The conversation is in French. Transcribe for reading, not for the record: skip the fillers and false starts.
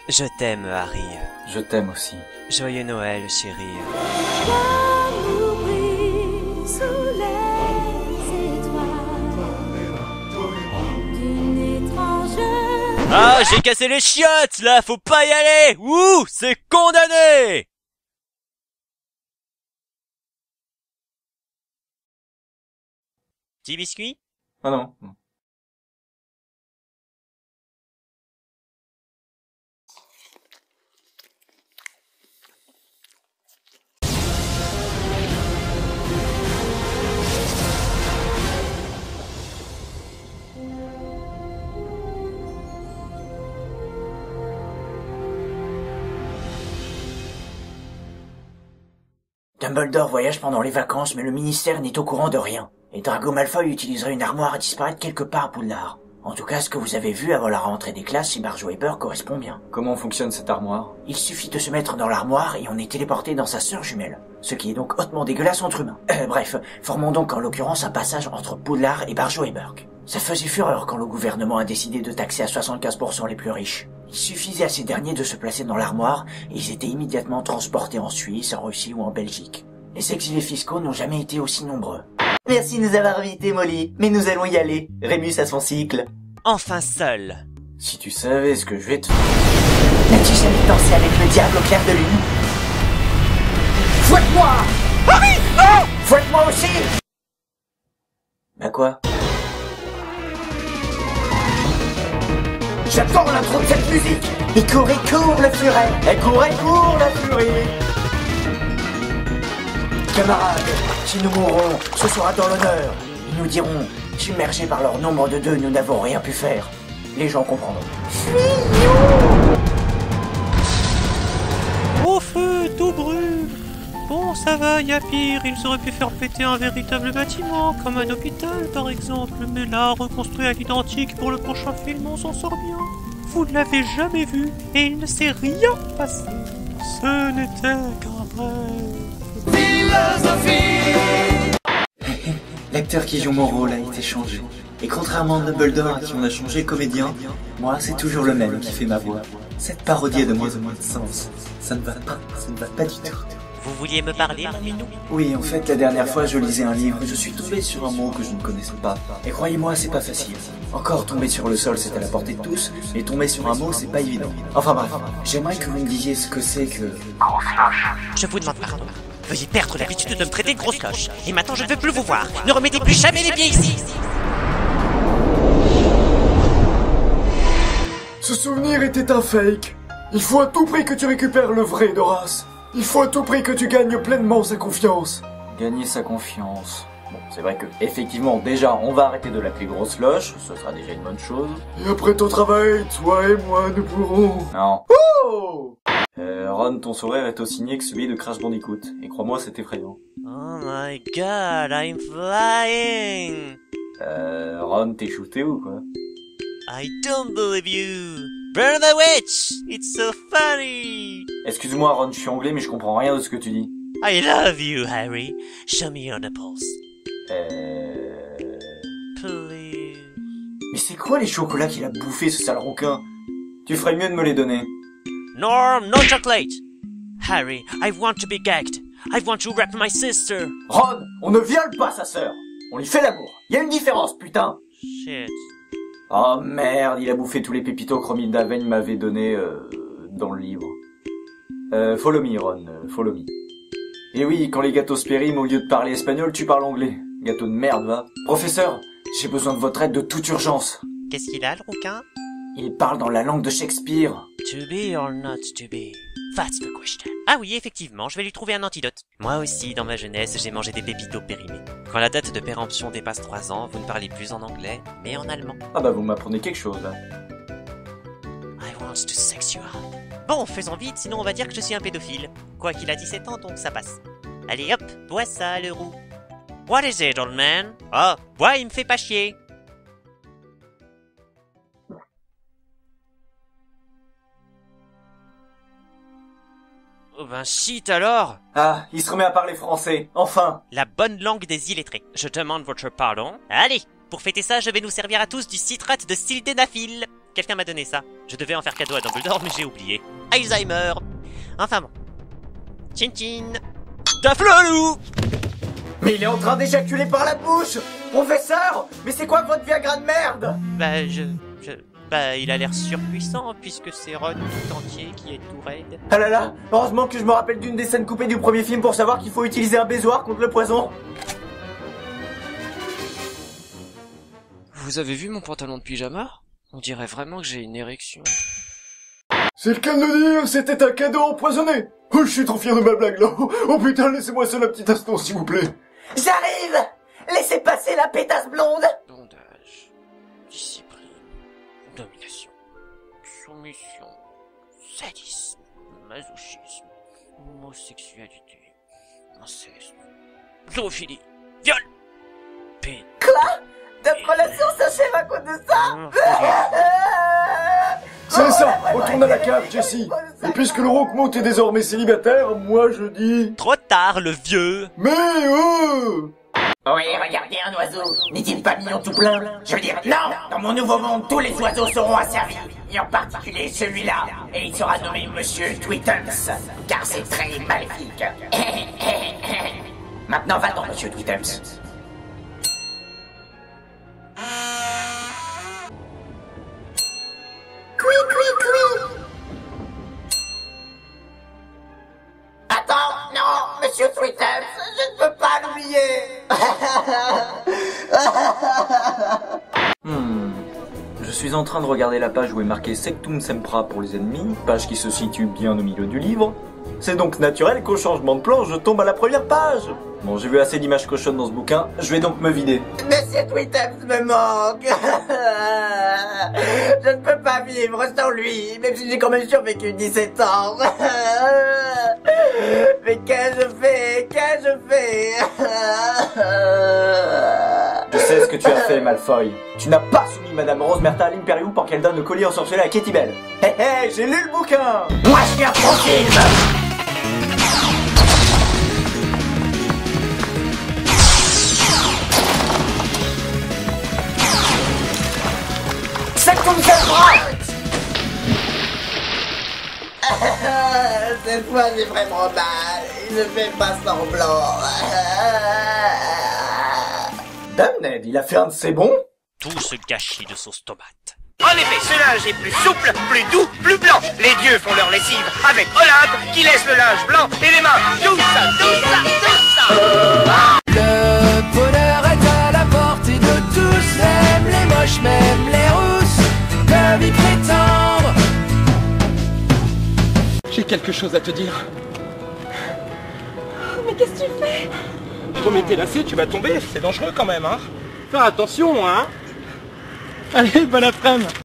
Je t'aime, Harry. Je t'aime aussi. Joyeux Noël, chérie. L'amour brille sous les étoiles d'une étrange... Ah, j'ai cassé les chiottes, là, faut pas y aller. Ouh, c'est condamné. Petit biscuit? Ah non. Dumbledore voyage pendant les vacances, mais le ministère n'est au courant de rien. Et Drago Malfoy utiliserait une armoire à disparaître quelque part à Poudlard. En tout cas, ce que vous avez vu avant la rentrée des classes chez Barjo et Burke correspond bien. Comment fonctionne cette armoire? Il suffit de se mettre dans l'armoire et on est téléporté dans sa sœur jumelle. Ce qui est donc hautement dégueulasse entre humains. Bref, formons donc en l'occurrence un passage entre Poudlard et Barjo et Burke. Ça faisait fureur quand le gouvernement a décidé de taxer à 75% les plus riches. Il suffisait à ces derniers de se placer dans l'armoire et ils étaient immédiatement transportés en Suisse, en Russie ou en Belgique. Les exilés fiscaux n'ont jamais été aussi nombreux. Merci de nous avoir invités, Molly. Mais nous allons y aller. Rémus a son cycle. Enfin seul. Si tu savais ce que je vais te... N'as-tu jamais dansé avec le diable au clair de lune? Fouette-moi! Harry! Non! Fouette-moi aussi! Bah quoi? J'adore l'intro de cette musique! Et court, le furet! Et court, la furie. Camarades, si nous mourrons, ce sera dans l'honneur. Ils nous diront, submergés par leur nombre de deux, nous n'avons rien pu faire. Les gens comprendront. Au feu, tout brûle. Bon, ça va, y a pire. Ils auraient pu faire péter un véritable bâtiment, comme un hôpital par exemple. Mais là, reconstruit à l'identique pour le prochain film, on s'en sort bien. Vous ne l'avez jamais vu, et il ne s'est rien passé. Ce n'était qu'un rêve. L'acteur qui joue mon rôle a été changé. Et contrairement à Dumbledore à qui on a changé le comédien, moi c'est toujours le même qui fait ma voix. Cette parodie a de moins en moins de sens. Ça ne va pas du tout. Vous vouliez me parler, mon minou? Oui, en fait, la dernière fois, je lisais un livre et je suis tombé sur un mot que je ne connaissais pas. Et croyez-moi, c'est pas facile. Encore tomber sur le sol, c'est à la portée de tous, mais tomber sur un mot, c'est pas évident. Enfin bref, j'aimerais que vous me disiez ce que c'est que... Je vous demande pardon. Veuillez perdre l'habitude de me traiter de grosse cloche. Et maintenant, je ne veux plus vous voir. Ne remettez plus jamais les pieds ici. Ce souvenir était un fake. Il faut à tout prix que tu récupères le vrai d'Horace. Il faut à tout prix que tu gagnes pleinement sa confiance. Gagner sa confiance. Bon, c'est vrai que, effectivement, déjà, on va arrêter de l'appeler grosse loche, ce sera déjà une bonne chose. Et après ton travail, toi et moi, nous pourrons... Non. Oh! Ron, ton sourire est aussi niais que celui de Crash Bandicoot. Et crois-moi, c'est effrayant. Oh my god, I'm flying. Ron, t'es shooté ou quoi? I don't believe you. Burn the witch. It's so funny. Excuse-moi, Ron, je suis anglais, mais je comprends rien de ce que tu dis. I love you, Harry. Show me your nipples. Please. Mais c'est quoi les chocolats qu'il a bouffé, ce sale rouquin? Tu ferais mieux de me les donner. Norm, no chocolate. Harry, I want to be gagged. I want to wrap my sister. Ron, on ne viole pas sa sœur. On lui fait l'amour. Y a une différence, putain. Shit. Oh merde, il a bouffé tous les pépitos que Romilda Vane m'avait donné dans le livre. Follow me, Ron, follow me. Et oui, quand les gâteaux se périment, au lieu de parler espagnol, tu parles anglais. Gâteau de merde, va. Professeur, j'ai besoin de votre aide de toute urgence. Qu'est-ce qu'il a, le rouquin? Il parle dans la langue de Shakespeare. To be or not to be? That's the question. Ah oui, effectivement, je vais lui trouver un antidote. Moi aussi, dans ma jeunesse, j'ai mangé des pépitos périmés. Quand la date de péremption dépasse 3 ans, vous ne parlez plus en anglais, mais en allemand. Ah bah vous m'apprenez quelque chose, là. I want to sex you out. Bon, faisons vite, sinon on va dire que je suis un pédophile. Quoi qu'il a 17 ans, donc ça passe. Allez hop, bois ça, le roux. What is it, old man? Oh, bois, il me fait pas chier. Oh ben shit alors! Ah, il se remet à parler français, enfin! La bonne langue des illettrés. Je demande votre pardon. Allez, pour fêter ça, je vais nous servir à tous du citrate de sildenafil. quelqu'un m'a donné ça. Je devais en faire cadeau à Dumbledore, mais j'ai oublié. Alzheimer. Enfin bon. Chin chin. Taflolou. Mais il est en train d'éjaculer par la bouche! Professeur! Mais c'est quoi votre Viagra de merde? Bah, il a l'air surpuissant, puisque c'est Ron tout entier qui est tout raide. Ah là là! Heureusement que je me rappelle d'une des scènes coupées du premier film pour savoir qu'il faut utiliser un baisoir contre le poison. Vous avez vu mon pantalon de pyjama? On dirait vraiment que j'ai une érection. C'est le cas de le dire, c'était un cadeau empoisonné. Oh, je suis trop fier de ma blague là. Oh putain, laissez-moi seul un petit instant s'il vous plaît. J'arrive! Laissez passer la pétasse blonde! Bondage, discipline, domination, soumission, sadisme, masochisme, homosexualité, inceste, zoophilie, viol, peine. Quoi? Notre relation s'achève à cause de ça? C'est ça, retourne à la cave, Jessie. Et puisque le Roquemont est désormais célibataire, moi je dis... Trop tard, le vieux. Mais Oui, regardez un oiseau. N'est-il pas mignon tout plein? Je veux dire, non! Dans mon nouveau monde, tous les oiseaux seront asservis. Et en particulier celui-là. Et il sera nommé Monsieur Tweetums. Car c'est très maléfique. Maintenant, va-t'en, Monsieur Tweetums. Attends, non, Monsieur Tweetums, je ne peux pas l'oublier. Je suis en train de regarder la page où est marqué Sectum Sempra pour les ennemis, page qui se situe bien au milieu du livre. C'est donc naturel qu'au changement de plan, je tombe à la première page. Bon, j'ai vu assez d'images cochonnes dans ce bouquin, je vais donc me vider. Monsieur Tweetums me manque. Je ne peux pas vivre sans lui, même si j'ai quand même survécu 17 ans. Mais qu'est-ce que je fais? Qu'est-ce que je fais? Je sais ce que tu as fait, Malfoy. Tu n'as pas soumis Madame Rose Merta à l'Imperium pour qu'elle donne le collier ensorcelé à Katie Bell. Hé hé, j'ai lu le bouquin. Moi je suis un profil. Sectum Sempra. Cette fois j'ai vraiment mal. Je fais pas semblant. Dame Ned, il a fait un de ses bons. Tout ce gâchis de sauce tomate. En effet, ce linge est plus souple, plus doux, plus blanc. Les dieux font leur lessive avec Olympe qui laisse le linge blanc et les mains. Tout ça, tout ça, tout ça. Le bonheur est à la portée de tous, même les moches, même les rousses, peuvent y prétendre. J'ai quelque chose à te dire. Mais qu'est-ce que tu fais? Remets tes lacets, tu vas tomber, c'est dangereux quand même, hein. Faire attention, hein. Allez, bon après-midi.